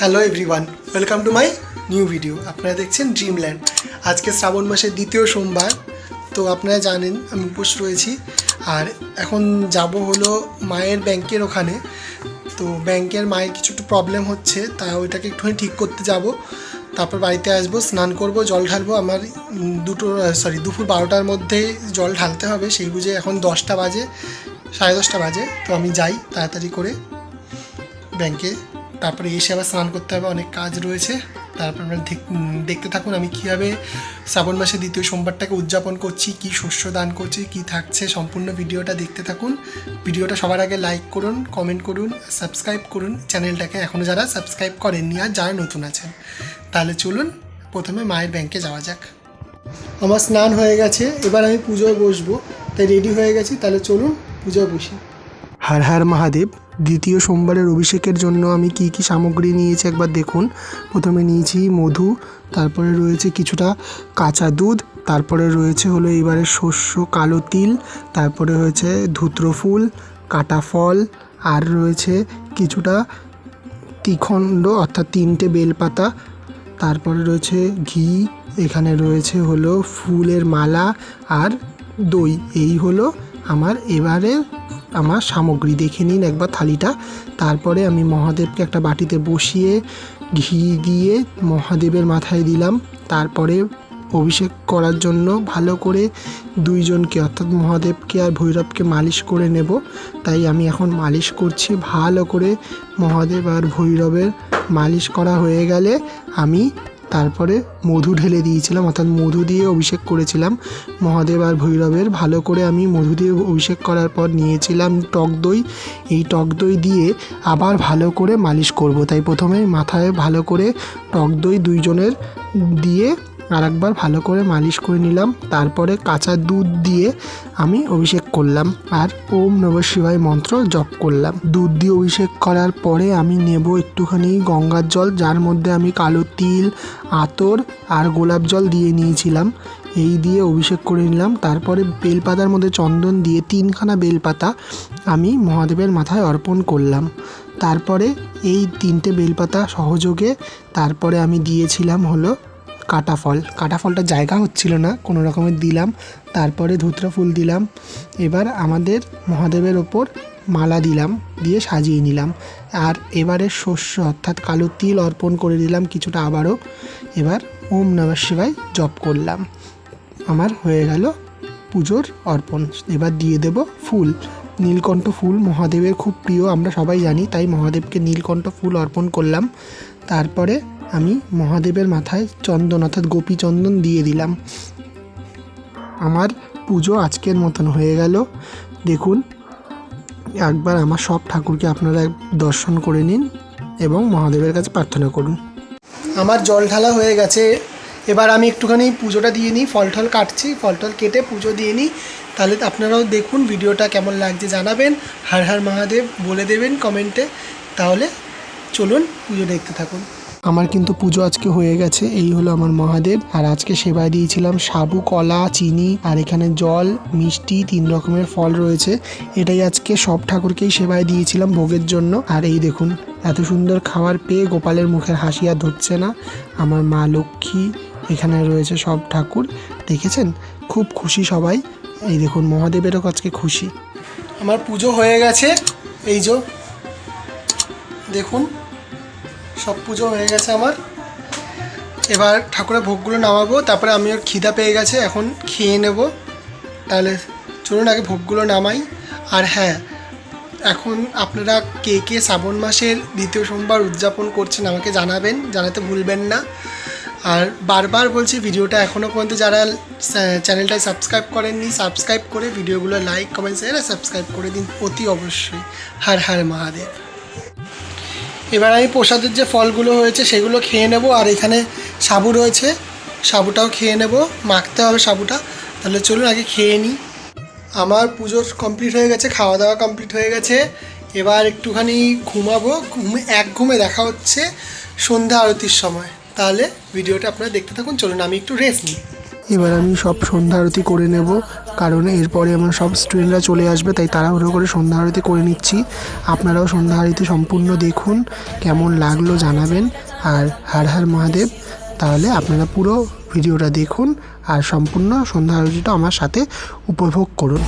Hello everyone, welcome to my new video. আপনারা দেখছেন Dreamland. আজকে শ্রাবণ মাসের দ্বিতীয় সোমবার, তো আপনারা জানেন আমি উপোস রয়েছি। আর এখন যাব হলো মায়ের ব্যাংকের ওখানে। তো ব্যাংকের মায়ের কিছু একটু প্রবলেম হচ্ছে, তা ওইটাকে একটুখানি ঠিক করতে যাব। তারপর বাড়িতে আসবো, স্নান করব, জল ঢালবো। আমার দুপুর 12টার মধ্যে জল ঢালতে হবে, সেই বুঝে এখন 10টা বাজে, 10:30 বাজে। তো আমি যাই তাড়াতাড়ি করে ব্যাংকে, তারপরে এসে আবার স্নান করতে হবে, অনেক কাজ রয়েছে। তারপর আপনারা দেখতে থাকুন আমি কীভাবে শ্রাবণ মাসের দ্বিতীয় সোমবারটাকে উদযাপন করছি, কি শস্য দান করছি, কি থাকছে, সম্পূর্ণ ভিডিওটা দেখতে থাকুন। ভিডিওটা সবার আগে লাইক করুন, কমেন্ট করুন, সাবস্ক্রাইব করুন চ্যানেলটাকে, এখনও যারা সাবস্ক্রাইব করেননি আর যারা নতুন আছেন। তাহলে চলুন প্রথমে মায়ের ব্যাংকে যাওয়া যাক। আমার স্নান হয়ে গেছে, এবার আমি পুজোয় বসবো, তাই রেডি হয়ে গেছি। তাহলে চলুন পুজোয় বসি। হর হর মহাদেব। দ্বিতীয় সোমবারের অভিষেকের জন্য আমি কি কি সামগ্রী নিয়েছি একবার দেখুন। প্রথমে নিয়েছি মধু, তারপরে রয়েছে কিছুটা কাঁচা দুধ, তারপরে রয়েছে হলো এবারে শস্য কালো তিল, তারপরে হয়েছে ধূত্র ফুল, কাটা ফল, আর রয়েছে কিছুটা তিখণ্ড অর্থাৎ 3টে বেলপাতা, তারপরে রয়েছে ঘি, এখানে রয়েছে হলো ফুলের মালা আর দই। এই হলো আমার সামগ্রী। দেখে নিন একবার থালিটা। তারপরে আমি মহাদেবকে একটা বাটিতে বসিয়ে ঘি দিয়ে মহাদেবের মাথায় দিলাম। তারপরে অভিষেক করার জন্য ভালো করে দুইজনকে অর্থাৎ মহাদেবকে আর ভৈরবকে মালিশ করে নেব। তাই আমি এখন মালিশ করছি ভালো করে। মহাদেব আর ভৈরবের মালিশ করা হয়ে গেলে আমি তারপরে মধু ঢেলে দিয়েছিলাম, অর্থাৎ মধু দিয়ে অভিষেক করেছিলাম মহাদেব আর ভৈরবের। ভালো করে আমি মধু দিয়ে অভিষেক করার পর নিয়েছিলাম টক দই। এই টক দই দিয়ে আবার ভালো করে মালিশ করব, তাই প্রথমে মাথায় ভালো করে টক দই দুইজনের দিয়ে আরেকবার ভালো করে মালিশ করে নিলাম। তারপরে কাঁচা দুধ দিয়ে আমি অভিষেক করলাম আর ওম নমঃ শিবায় মন্ত্র জপ করলাম। দুধ দিয়ে অভিষেক করার পরে আমি নেব একটুখানি গঙ্গার জল, যার মধ্যে আমি কালো তিল, আতর আর গোলাপ জল দিয়ে নিয়েছিলাম। এই দিয়ে অভিষেক করে নিলাম। তারপরে বেলপাতার মধ্যে চন্দন দিয়ে 3খানা বেলপাতা আমি মহাদেবের মাথায় অর্পণ করলাম। তারপরে এই 3টে বেলপাতা সহযোগে তারপরে আমি দিয়েছিলাম হলো কাটা ফল। কাটা ফলটা জায়গা হচ্ছিল না, কোনো রকমের দিলাম। তারপরে ধূত্র ফুল দিলাম। এবার আমাদের মহাদেবের ওপর মালা দিলাম, দিয়ে সাজিয়ে নিলাম। আর এবারে শস্য অর্থাৎ কালো তিল অর্পণ করে দিলাম কিছুটা আবারও। এবার ওম নমঃ শিবায় জপ করলাম। আমার হয়ে গেল পুজোর অর্পণ। এবার দিয়ে দেব ফুল। নীলকণ্ঠ ফুল মহাদেবের খুব প্রিয়, আমরা সবাই জানি, তাই মহাদেবকে নীলকণ্ঠ ফুল অর্পণ করলাম। তারপরে আমি মহাদেবের মাথায় চন্দন অর্থাৎ গোপী চন্দন দিয়ে দিলাম। আমার পুজো আজকের মতন হয়ে গেল। দেখুন একবার আমার সব ঠাকুরকে আপনারা দর্শন করে নিন এবং মহাদেবের কাছে প্রার্থনা করুন। আমার জল ঢালা হয়ে গেছে, এবার আমি একটুখানি পুজোটা দিয়ে নিই। ফল টল কাটছি, ফল টল কেটে পুজো দিয়ে নিই। তাহলে আপনারাও দেখুন ভিডিওটা কেমন লাগছে জানাবেন, হর হর মহাদেব বলে দেবেন কমেন্টে। তাহলে চলুন পুজো দেখতে থাকুন। আমার কিন্তু পুজো আজকে হয়ে গেছে। এই হলো আমার মহাদেব। আর আজকে সেবায় দিয়েছিলাম সাবু, কলা, চিনি আর এখানে জল, মিষ্টি, 3 রকমের ফল রয়েছে। এটাই আজকে সব ঠাকুরকেই সেবায় দিয়েছিলাম ভোগের জন্য। আর এই দেখুন এত সুন্দর খাবার পেয়ে গোপালের মুখের হাসি আর ধরছে না। আমার মা লক্ষ্মী, এখানে রয়েছে সব ঠাকুর, দেখেছেন খুব খুশি সবাই। এই দেখুন মহাদেবেরও আজকে খুশি। আমার পুজো হয়ে গেছে, এই যে দেখুন সব পুজো হয়ে গেছে আমার। এবার ঠাকুরের ভোগগুলো নামাবো, তারপরে আমি ওর খিদা পেয়ে গেছে, এখন খেয়ে নেব। তাহলে চলুন আগে ভোগগুলো নামাই। আর হ্যাঁ, এখন আপনারা কে কে শ্রাবণ মাসের দ্বিতীয় সোমবার উদযাপন করছেন আমাকে জানাবেন, জানাতে ভুলবেন না। আর বারবার বলছি ভিডিওটা এখনও পর্যন্ত যারা চ্যানেলটায় সাবস্ক্রাইব করেননি, সাবস্ক্রাইব করে ভিডিওগুলো লাইক কমেন্ট শেয়ার সাবস্ক্রাইব করে দিন অতি অবশ্যই। হর হর মহাদেব। এবার আমি প্রসাদের যে ফলগুলো হয়েছে সেগুলো খেয়ে নেব। আর এখানে সাবু রয়েছে, সাবুটাও খেয়ে নেব, মাখতে হবে সাবুটা। তাহলে চলুন আগে খেয়ে নিই। আমার পুজো কমপ্লিট হয়ে গেছে, খাওয়া দাওয়া কমপ্লিট হয়ে গেছে। এবার একটুখানি ঘুমাবো, এক ঘুমে দেখা হচ্ছে সন্ধ্যা আরতির সময়। তাহলে ভিডিওটা আপনারা দেখতে থাকুন, চলুন আমি একটু রেস্ট নিই। এবার আমি সব সন্ধ্যা আরতি করে নেব, কারণ এরপরে আমার সব স্টুডেন্টরা চলে আসবে, তাই তাড়াহুড়ো করে সন্ধ্যা আরতি করে নিচ্ছি। আপনারাও সন্ধ্যা আরতি সম্পূর্ণ দেখুন, কেমন লাগলো জানাবেন। আর হর হর মহাদেব। তাহলে আপনারা পুরো ভিডিওটা দেখুন আর সম্পূর্ণ সন্ধ্যা আরতিটা আমার সাথে উপভোগ করুন।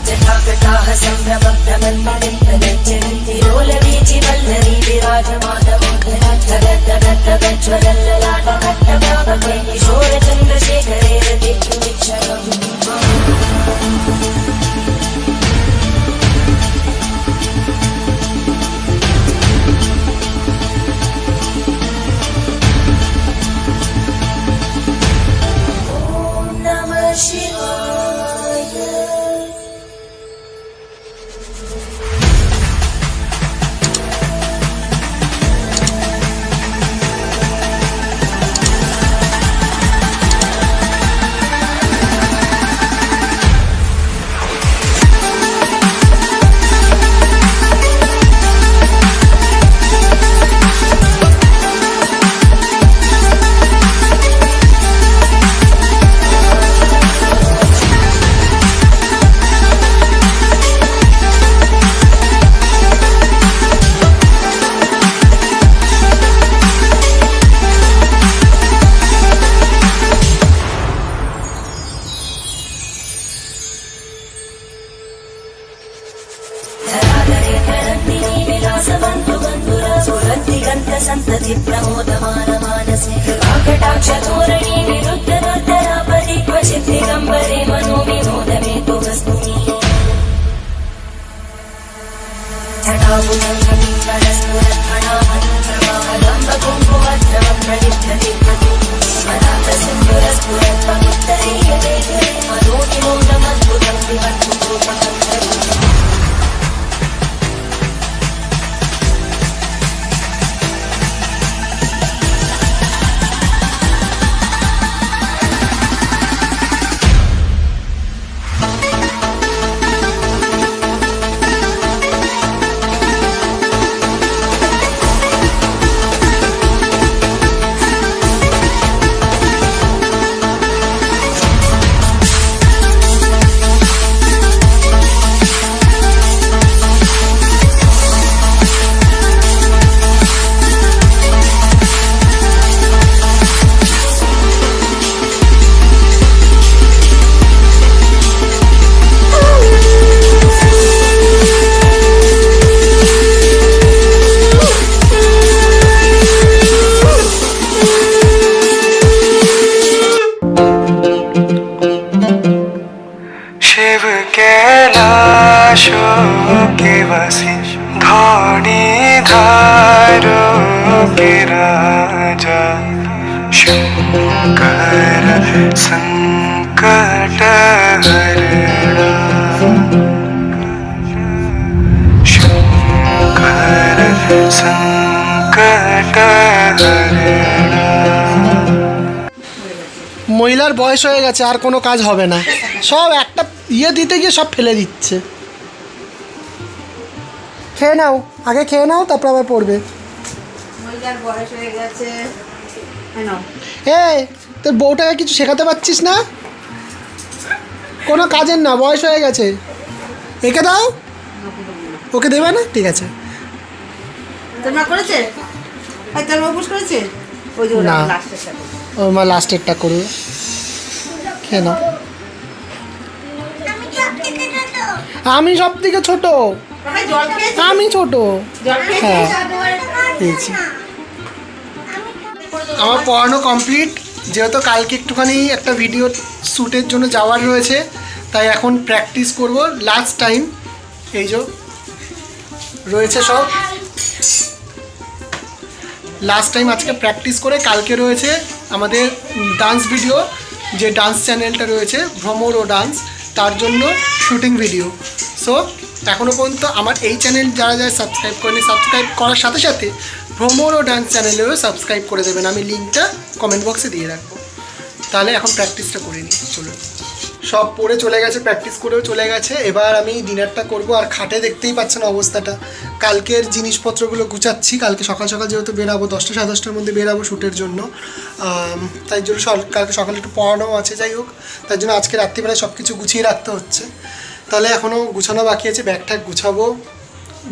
संतति प्रमोदमान मानसे कृपाकटाक्ष धोरणी विरुद्ध दुर्धरापरि क्वचित् दिगम्बरे मनो विनोदमे तु वस्तुनि जटाभुजं कलिङ्गरस्फुरत्फणामनुप्रवाहलम्बकुङ्कुमद्रवं प्रलिप्यते मदान्तसिन्दुरस्फुरत्वमुत्तरीयते मनो विमोदमद्भुतं विवद्भुतोपकम् के वसी धौड़ी धारो के राजा शंकर संकट हरणा शंकर संकट हरणा। মহিলার বয়স হয়ে গেছে, আর কোনো কাজ হবে না, সব একটা ইয়ে দিতে গিয়ে সব ফেলে দিচ্ছে। খেয়ে নাও, আগে খেয়ে নাও, তারপর আবার পড়বে। মহিলার বয়স হয়ে গেছে। এই তোর বউটাকে কিছু শেখাতে পারছিস না? কোনো কাজের না, বয়স হয়ে গেছে। একে দাও, ওকে দেবে না? ঠিক আছে। তোর মা করেছে? তোর মা পুষ করেছে? ওই যে না, লাস্টের সাথে ও মা লাস্টেরটা করবে। খেয়ে নাও। আমি সব থেকে ছোট, আমি ছোট। হ্যাঁ পেয়েছি। আমার পড়ানো কমপ্লিট। যেহেতু কালকে একটুখানি একটা ভিডিও শ্যুটের জন্য যাওয়ার রয়েছে, তাই এখন প্র্যাকটিস করব লাস্ট টাইম। এই যে রয়েছে সব লাস্ট টাইম, আজকে প্র্যাকটিস করে কালকে রয়েছে আমাদের ডান্স ভিডিও, যে ডান্স চ্যানেলটা রয়েছে ভ্রমর ও ডান্স, তার জন্য শুটিং ভিডিও। সো এখনও পর্যন্ত আমার এই চ্যানেল যারা যারা সাবস্ক্রাইব করেনি, সাবস্ক্রাইব করার সাথে সাথে ভ্রমর ও ডান্স চ্যানেলেও সাবস্ক্রাইব করে দেবেন। আমি লিঙ্কটা কমেন্ট বক্সে দিয়ে রাখবো। তাহলে এখন প্র্যাকটিসটা করে নিই, চলুন সব পড়ে চলে গেছে, প্র্যাকটিস করেও চলে গেছে। এবার আমি ডিনারটা করব। আর খাটে দেখতেই পাচ্ছেন অবস্থাটা। কালকের জিনিসপত্রগুলো গুছাচ্ছি, কালকে সকাল সকাল যেহেতু বেরাবো, 10টা 10:30টার মধ্যে বেরাবো শ্যুটের জন্য। তাই জন্য কালকে সকালে একটু পড়ানোও আছে, যাই হোক তার জন্য আজকে রাত্রিবেলায় সব কিছু গুছিয়ে রাখতে হচ্ছে। তাহলে এখনও গুছানো বাকি আছে, ব্যাগ ট্যাগ গুছাবো,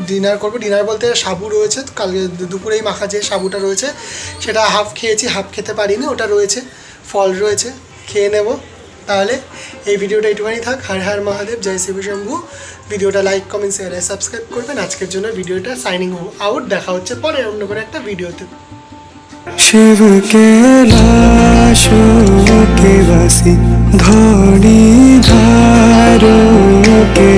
ডিনার করবো। ডিনার বলতে সাবু রয়েছে, কালকে দুপুরেই মাখা যে সাবুটা রয়েছে সেটা হাফ খেয়েছি, হাফ খেতে পারিনি, ওটা রয়েছে, ফল রয়েছে, খেয়ে নেব। তাহলে এই ভিডিওটা একটুখানি থাক। হর হর মহাদেব, জয় শিব শম্ভু। ভিডিওটা লাইক, কমেন্ট, শেয়ার, সাবস্ক্রাইব করবেন। আজকের জন্য ভিডিওটা সাইনিং আউট। দেখা হচ্ছে পরে অন্য কোনো একটা ভিডিওতে। शिव के लाशों के वासी धौनी धारों के